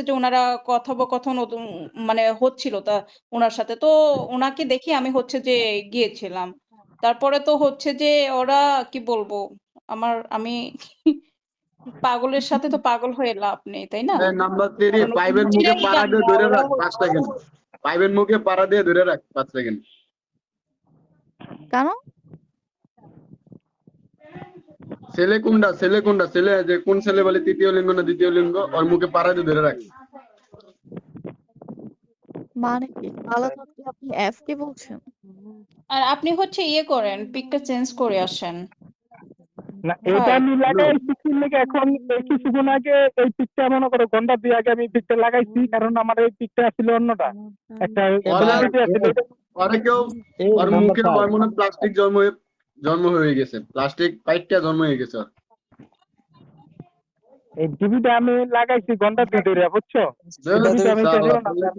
যে উনারা কথোপকথন মানে হচ্ছিল তা উনার সাথে। তো উনাকে দেখে আমি হচ্ছে যে গিয়েছিলাম। তারপরে তো হচ্ছে যে ওরা কি বলবো? আমি পাগলের সাথে তো পাগল হয়ে লাভ নেই, তাই না? নাম্বার 3 কারণ পাইপের মুখে নিজেরাই পাড়া জানে দিয়ে না ধরে ওরা রাখ 5 সেকেন্ড। পাইপের মুখে পাড়া দিয়ে ধরে রাখ 5 সেকেন্ড। কেন? ছেলে কোনটা? ছেলে যে কোন ছেলে বলে তৃতীয় লিঙ্গ না দ্বিতীয় লিঙ্গ, ওর মুখে পাড়া দিয়ে ধরে রাখ। মানে কি? তাহলে তো আপনি এফ কে বলছেন। আর আপনি হচ্ছে ইয়ে করেন, পিকটা চেঞ্জ করে আসেন। না এটা ভাই আমি লাগাইছি কি লেগে এখন এই কিছুক্ষণ আগে এই পিকটা মনে করো ঘন্টা 2 আগে আমি পিকটা লাগাইছি, কারণ আমার এই পিকটা ছিল অন্যটা একটা সেলিব্রিটি আছিল। ওরে কেউ ওর মুখে ওর মনে প্লাস্টিক জন্ম হয়ে গেছে, প্লাস্টিক পাইপটা জন্ম হয়ে গেছে ওর। এই টিভিটা আমি লাগাইছি ঘন্টা 2 ধরে, বুঝছো? টিভিটা আমি চাইছিলাম না,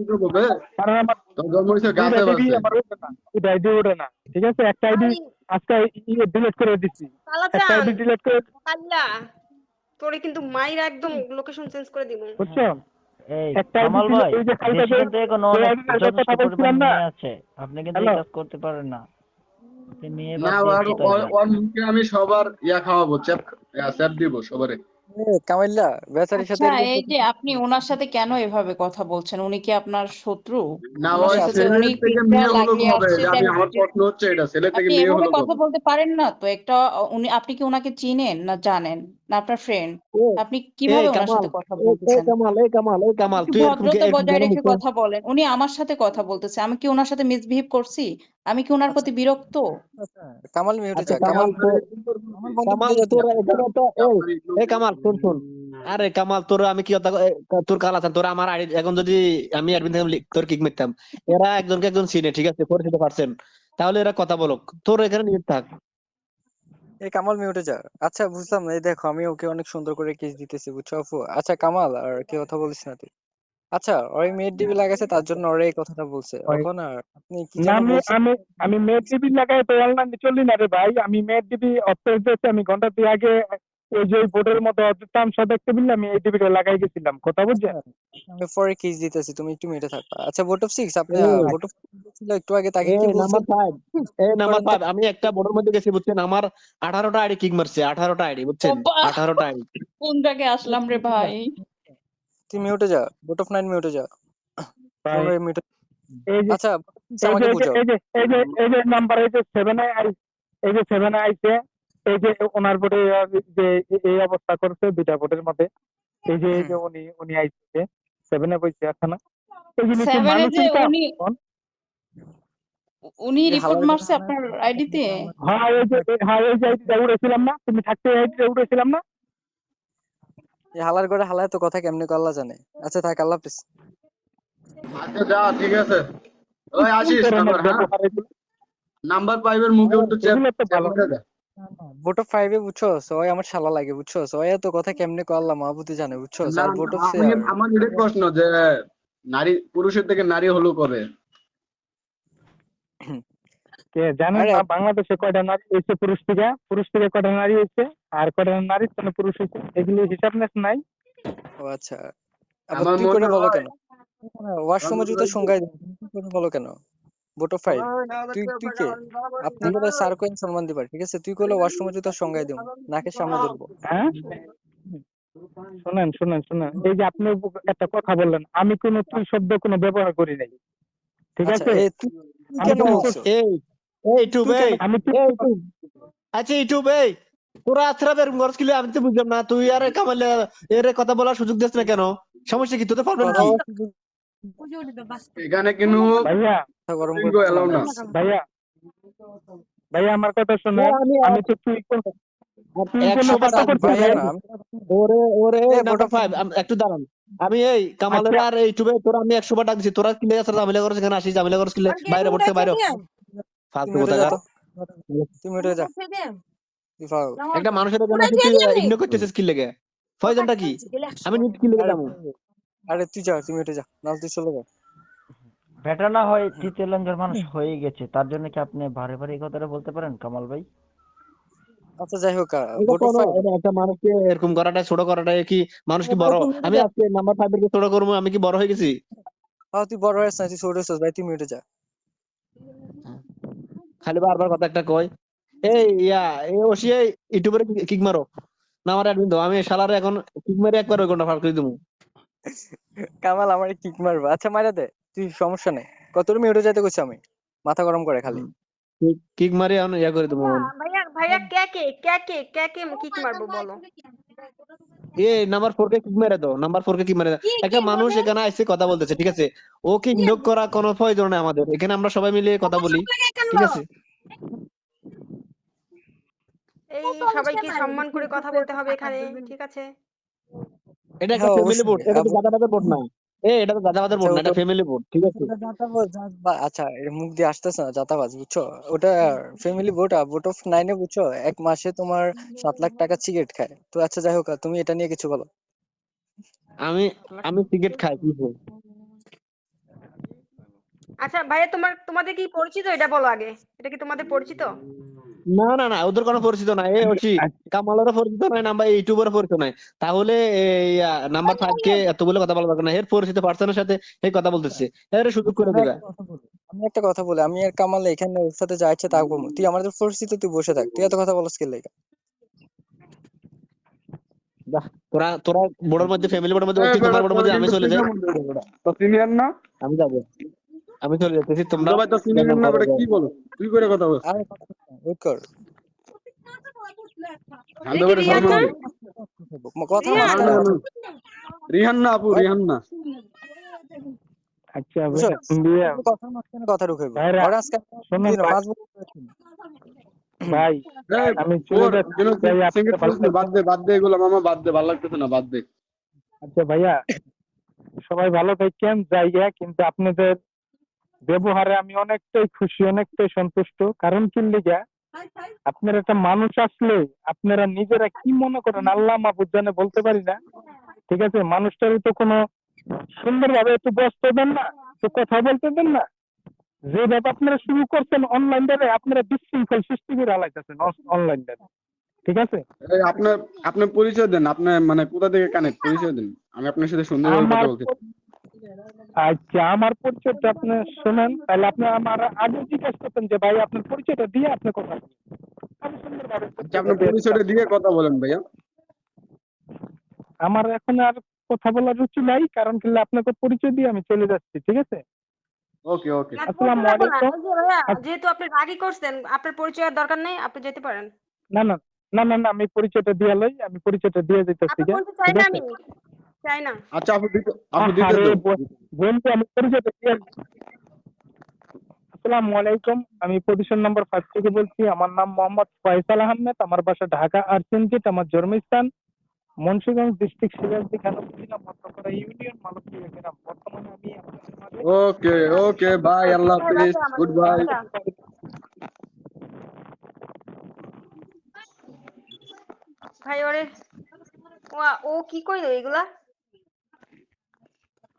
কারণ আমার তোর জন্ম হয়েছে দুইটা গাছে টিভি বাসে। আমার ওঠে না, দুইটা আইডি ওঠে না, ঠিক আছে? একটা আইডি আজকে ডিলিট করে দিচ্ছি, একটা আইডি ডিলিট করে, তোরে কিন্তু মাইরা একদম লোকেশন চেঞ্জ করে দিব। বুঝছো? এই একটা আইডি কামাল ভাই, এই যে কালকে দেশে কিন্তু এখন যে অনেক আইডিটার যথেষ্ট কথা পরিমাণ বলছিলাম না, মেয়ে আছে, আপনি কিন্তু এই হ্যালো, কাজ করতে পারেন না। আপনি মেয়ে না বাদ দিয়ে ওর চিত হয়ে যান। ওর মুখে আমি সবার খাওয়াবো, চ্যাপ দিব সবারে। কামাইল্লা বেচারির সাথে আচ্ছা, এরকম এই যে আপনি ওনার সাথে কেন এভাবে কথা বলছেন? উনি কি আপনার শত্রু? না ওনার ওই সাথে ছেলে উনি থেকে পিকটা মেয়ে হলো লাগিয়ে কবে? আসছে আমি আমার প্রশ্ন হচ্ছে এটা, ছেলে থেকে আপনি মেয়ে এভাবে হলো কথা কবে? বলতে পারেন না তো। একটা আপনি কি ওনাকে চিনেন না জানেন না আপনার ফ্রেন্ড? আপনি কিভাবে ওনার সাথে কথা বলতেছেন? কামাল একটু তুই এরকম ভদ্রতা বজায় কেন রেখে মুখে কথা বলেন। উনি আমার সাথে কথা বলতেছে, আমি কি ওনার সাথে মিসবিহেভ করছি? আমি কি ওনার আচ্ছা প্রতি বিরক্ত? কামাল মিউটে আচ্ছা যা, কামাল কামাল বন্ধ কামাল করে তোর যা। এখানে তো এই কামাল শুন শুন। আরে কামাল তোর আমি কি কথা তোর কাল আছেন তোর আমার আইডি এখন যদি আমি অ্যাডমিন থেকে তোর কিক মারতাম, এরা একজনকে একজন চিনে, ঠিক আছে, পরিচিত পারছেন, তাহলে এরা কথা বলুক, তোর এখানে নিয়ে থাক। এই কামাল মিউটে যা। আচ্ছা বুঝলাম না, এই দেখো আমি ওকে অনেক সুন্দর করে কিস দিতেছি, বুঝছো আপু? আচ্ছা কামাল আর কি কথা বলিস না তুই। আচ্ছা ওই মেয়ের ডিবি লাগাইছে তার জন্য ওরা এই কথাটা বলছে, এখন আর আপনি কি না যেন আমি বলছেন। আমি আমি মেট টিভি লাগাই তো অনলাইন চলি না রে ভাই। আমি মেট টিভি অফিস দিয়েছি, আমি ঘন্টা 2 আগে ওই যে বোর্ডের মতো অদিতাম সব দেখতে বললে আমি এই টিভিটা লাগাই গেছিলাম, কথা আচ্ছা বুঝছেন? আমি পরে কিস দিতেছি, তুমি একটু মিউটে থাকবা। আচ্ছা ভোট অফ 6 আপনি ভোট অফ ছিল একটু আগে, তাকে কি বলছেন? নাম্বার করেন তো। 5 আমি একটা বোর্ডের মধ্যে গেছি বুঝছেন, আমার 18টা আইডি কিক মারছে, 18টা আইডি ও বুঝছেন, বা 18টা আইডি। কোন জায়গায় আসলাম রে ভাই? তুই মিউটে যা, ভোট অফ 9 মিউটে যা, ভাই পুনরায় মিউটে। এই যে আচ্ছা এই যে আমাকে এই যে বুঝাও। এই যে এই যে এই যে নাম্বার এই যে 7 এই যে 7 আইছে, এই যে ওনার বোর্ডে যে এই অবস্থা করছে দুইটা বোর্ডের মধ্যে, এই যে এই যে উনি উনি আইছে 7 বইছে আছে না, এই জিনিস কি 7 এ যে মানুষের কাজ? উনি এই রিপোর্ট হালার মারছে আপনার আইডিতে? হ্যাঁ এই যে আইডিটা উড়েছিলাম না, তুমি থাকতে আইডিটা উড়েছিলাম না। এই হালার করে হালায় তো কথা কেমনে করলা জানে। আচ্ছা থাক, আল্লাহ হাফেজ। আচ্ছা যা, ঠিক আছে। ওই কোন আসিস ধরনের আবার, হ্যাঁ? ব্যবহার এগুলো? নাম্বার 5 এর মুখে একটু এগুলো তো চ্যাপ ভালো উঠে দে। ভোট অফ 5 এ বুঝছো সবাই আমার শালা লাগে, বুঝছো সবাই তো কথা কেমনে করলা মাহবুতি জানে, বুঝছো? না আর ভোট অফ আমার এটাই প্রশ্ন যে পুরুষের থেকে নারী হলো কবে? কে জানেন আরে না বাংলাদেশে কয়টা নারী হয়েছে? পুরুষ থেকে কয়টা নারী হয়েছে আর কয়টা নারী স্থানে পুরুষ হয়েছে, এগুলো হিসাব নেস নাই? ও আচ্ছা, আবার আমার তুই করে মনে বলো হয় কেন? ওয়াশরুমে জুতো সংজ্ঞায় দিন, তুই করে বলো কেন? ভোট অফ 5 তুই তুই কে? আপনি বলে স্যার কোয়েন সম্মান দিবার, ঠিক আছে? তুই করলে ওয়াশরুমে জুতো সংজ্ঞায় দিম, নাকের সামনে ধরবো। হ্যাঁ শুনেন, এই যে আপনি একটা কথা বললেন, আমি কোনো তুই শব্দ কোনো ব্যবহার করি নাই, ঠিক আচ্ছা আছে? এই তুই তুই আমি কেন কোনো বলছো? এই এই ইউটিউব তুই কেন? আমি এই আচ্ছা ইউটিউব তোরা আছরা বেরম করছ কিলে আমি তো বুঝলাম না, তুই আরে কামালে এর কথা বলার সুযোগ দিস না কেন? সমস্যা কি, তোদের প্রবলেম কথা কি? এখানে কিন্তু ভাইয়া গরম লিঙ্গ করতেছে না এলাও না। প্লিজ। ভাইয়া ভাইয়া আমার কথা শোনেন। আমি আমি তো তুই তুই কোনো 100 বার শব্দ আচ্ছা করছিস ভাইয়া ভাই? না আমি ওরে ওরে ভোট নাম্বার অফ 5 একটু দাঁড়ান। আমি এই কামালের আচ্ছা আর এই ইউটিউবে তোরা আমি 100 বার ডাক দিছি, তোরা কিলে আছে ঝামেলা করছ, এখানে আসি ঝামেলা করছ কিলে, বাইরে পড়তে বাইরে তুই ফালতু মিউটে কথা যা কার। তো, তুই মিউটে যা, তুই পাগল। একটা মানুষের জন্য তুই ইগনোর করতেছিস কি লেগে? প্রয়োজনটা কি? আমি নিট কি লেগে আরে যাবো? আরে তুই যা, তুই মিউটে যা, নাহলে তুই চলে যা। বেটা না হয় তৃতীয় লিঙ্গের মানুষ হয়ে গেছে, তার জন্য কি আপনি বারে বারে এই কথাটা বলতে পারেন কামাল ভাই? আচ্ছা যাই হোক এটা ভোট অফ কোনো এটা একটা মানুষকে এরকম করাটা ছোট করাটা কি মানুষ কি বড়? আমি আজকে নাম্বার 5 এর ছোট করবো, আমি কি বড় হয়ে গেছি? তুই বড় হয়েছিস না, তুই ছোট হয়েছিস ভাই, তুই মিউটে যা। খালি বারবার কথা একটা কয়, এই এই ওসি এই ইউটিউবের কিক মারো না, আমার অ্যাডমিন দাও, আমি শালারে এখন কিক মেরে একবার ওই ঘন্টা ফার করে দেবো। কামাল আমার কিক মারবে, আচ্ছা মাইরা দে, তুই সমস্যা নেই। কত মিউটে যাইতে কইছি আমি, মাথা গরম করে খালি। কিক মারি এখন করে দেবো। ভাইয়া ভাইয়া কে কিক মারবো বলো? নাম্বার 4 কে কিক মেরে দাও, নাম্বার 4 কে কিক মেরে দাও। একটা মানুষ এখানে আইসে কথা বলতেছে, ঠিক আছে? ও কি ইগনোর করা কোনো প্রয়োজন নেই আমাদের, এখানে আমরা সবাই মিলে কথা বলি, ঠিক আছে? এই সবাইকে সম্মান করে কথা বলতে হবে এখানে, ঠিক আছে? এটা একটা হ্যাঁ ফ্যামিলি অবশ্যই। ভোট, এটা তো গাদাবাদের ভোট না। এটা তো গাদাবাদের ভোট না, এটা ফ্যামিলি ভোট, ঠিক আছে? ওটা জাতাবাজ আচ্ছা, এর মুখ দিয়ে আসতেছে না জাতাবাজ, বুঝছো? ওটা ফ্যামিলি ভোট, ভোট অফ 9 এ, বুঝছো? এক মাসে তোমার 7 লাখ টাকা সিগারেট খায় তো। আচ্ছা যাই হোক, তুমি এটা নিয়ে কিছু বলো। আমি আমি সিগারেট খাই, কি বল? আচ্ছা ভাইয়া তোমাদের কি পরিচিত এটা বলো আগে। এটা কি তোমাদের পরিচিত? না না না, ওদের কোনো পরিচিত নাই। এ হচ্ছি কামালেরও পরিচিত নাই, নাম্বার ইউটিউবের পরিচিত নাই। তাহলে এই নাম্বার 5 কে এতগুলো কথা বলা দরকার না, এর পরিচিত পার্সনের সাথে এই কথা বলতেছে, এর সুযোগ করে দিবা। আমি একটা কথা বলি, আমি আর কামাল এখানে ওর সাথে যা ইচ্ছে তা করবো। তুই আমাদের পরিচিত, তুই বসে থাক, তুই এত কথা বলছিস কি লাগা? বাহ, তোরা তোরা বোর্ডের মধ্যে, ফ্যামিলি বোর্ডের মধ্যে, ওকে তোমার বোর্ডের মধ্যে আমি চলে যাই, তো সিনিয়র না? আমি যাবো, আমি চলে যাচ্ছি, তোমরা শান্ত ভাই তো সিনিয়র না, বেটা কি বলো? তুই করে কথা বল। আরে ওয়েট কর, শান্ত ভাই সম্মান দে। কথা না মাঝখানে না কথা। না, রিহান না আপু, রিহান না। আচ্ছা বুঝছো? ভাইয়া, কথার মাঝখানে কথা ঢুকাইবো। ভাইরা, ওরা আজকে শোনেন দিন ভাই, 5 বছর হয়েছে। ভাই এই আমি চলে ওর যাচ্ছি যেন ভাই, সিঙ্গেল আপনার ভালো বাদ দে, বাদ দে এগুলো মামা, বাদ দে, ভালো লাগতেছে না, বাদ দে। আচ্ছা ভাইয়া, সবাই ভালো থাকেন জায়গা, কিন্তু আপনাদের ব্যবহারে আমি অনেকটাই খুশি, অনেকটাই সন্তুষ্ট। কারণ কি লিগা, আপনার একটা মানুষ আসলে আপনারা নিজেরা কি মনে করেন আল্লাহ মাহফুজ জানে, বলতে পারি না, ঠিক আছে? মানুষটার তো কোনো সুন্দরভাবে একটু বসতে দেন না, একটু কথা বলতে দেন না। যেভাবে আপনারা শুরু করছেন অনলাইন দ্বারা, আপনারা বিশৃঙ্খল সৃষ্টি করে আলাইতেছেন অনলাইন দ্বারা, ঠিক আছে? এই আপনার আপনার পরিচয় দেন, আপনার মানে কোথা থেকে কানেক্ট, পরিচয় দেন, আমি আপনার সাথে সুন্দরভাবে কথা আমার বলতে। আচ্ছা, আমার পরিচয়টা আপনি শোনেন, তাহলে আপনি আমার আগে জিজ্ঞেস করতেন যে ভাই আপনার পরিচয়টা দিয়ে আপনি কথা বলুন। আমি সুন্দরভাবে আচ্ছা আপনার পরিচয়টা দিয়ে কথা বলেন ভাইয়া। আমার এখন আর কথা বলার রুচি নাই, কারণ কি আপনাকে পরিচয় দিয়ে আমি চলে যাচ্ছি, ঠিক আছে? ওকে ওকে। না, আসসালামু করতে লাগবো না। আলাইকুম। এই যে ভাইয়া, যেহেতু আপনি রাগই করছেন, আপনার পরিচয়ের দরকার নেই, আপনি যেতে পারেন। না না না না না, আমি পরিচয়টা দিয়ে লই, আমি পরিচয়টা দিয়ে দিতেছি, আপনার পরিচয় চাই ঠিক না, আছে? আমি চাই না। আচ্ছা আপু দিতে আরে তো। বন্ধু, আমি পরিচয়টা দিয়ে, আসসালামু আলাইকুম, আমি পজিশন নাম্বার 5 থেকে বলছি। আমার নাম মোহাম্মদ ফয়সাল আহমেদ, আমার বাসা ঢাকা আরসিনগেট, আমার জন্মস্থান মুন্সিগঞ্জ ডিস্ট্রিক্ট, সিরাজদি থানা, উপজেলা, মধ্যপাড়া ইউনিয়ন, মালতীয় গ্রাম। বর্তমানে আমি আপনাদের মাঝে ওকে ওকে বাই, আল্লাহ হাফিজ, গুড বাই। আচ্ছা ভাই, ও কি কইলো এগুলা?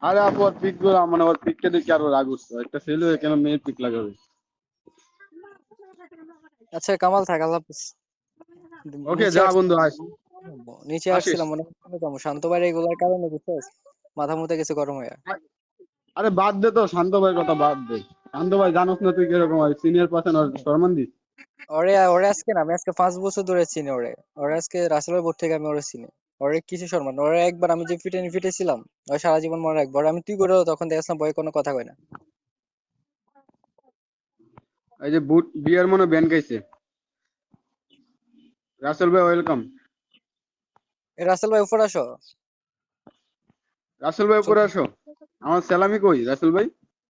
আরে আপু ওর পিক গুলো মানে ওর পিকটা দেখে আরো রাগ উঠছে, একটা ছেলে কেন মেয়ের পিক লাগাবে। আচ্ছা কামাল থাক, আল্লাহ হাফেজ। ওকে নিচে যা আসছি, বন্ধু, আস নিচে আসিস। আসছিলাম মনে হয় শান্ত বাইরে এগুলোর কারণে, বুঝছিস? মাথা মুথে গেছে গরম হয়ে। আরে বাদ দে তো, শান্ত ভাইয়ের কথা বাদ দে। শান্ত ভাই জানোস না তুই কিরকম হয়, সিনিয়র পার্সন আর সম্মান দিস। ওরে আজকে না, আমি আজকে 5 বছর ধরে চিনি ওরে। ওরে আজকে রাসেলের বোর্ড থেকে আমি ওরে চিনি। ওরে কিছু সম্মান, ওরে একবার আমি যে ফিটেছিলাম, ওই সারা জীবন মনে রাখবো। আর আমি তুই করে তখন দেখলাম বই কোনো কথা কয় না। এই যে বুট বিয়ার মনে ব্যান গাইছে। রাসেল ভাই ওয়েলকাম। রাসেল ভাই উপর আসো। রাসেল ভাই উপরে আসো। আমার সালামি কই রাসেল ভাই?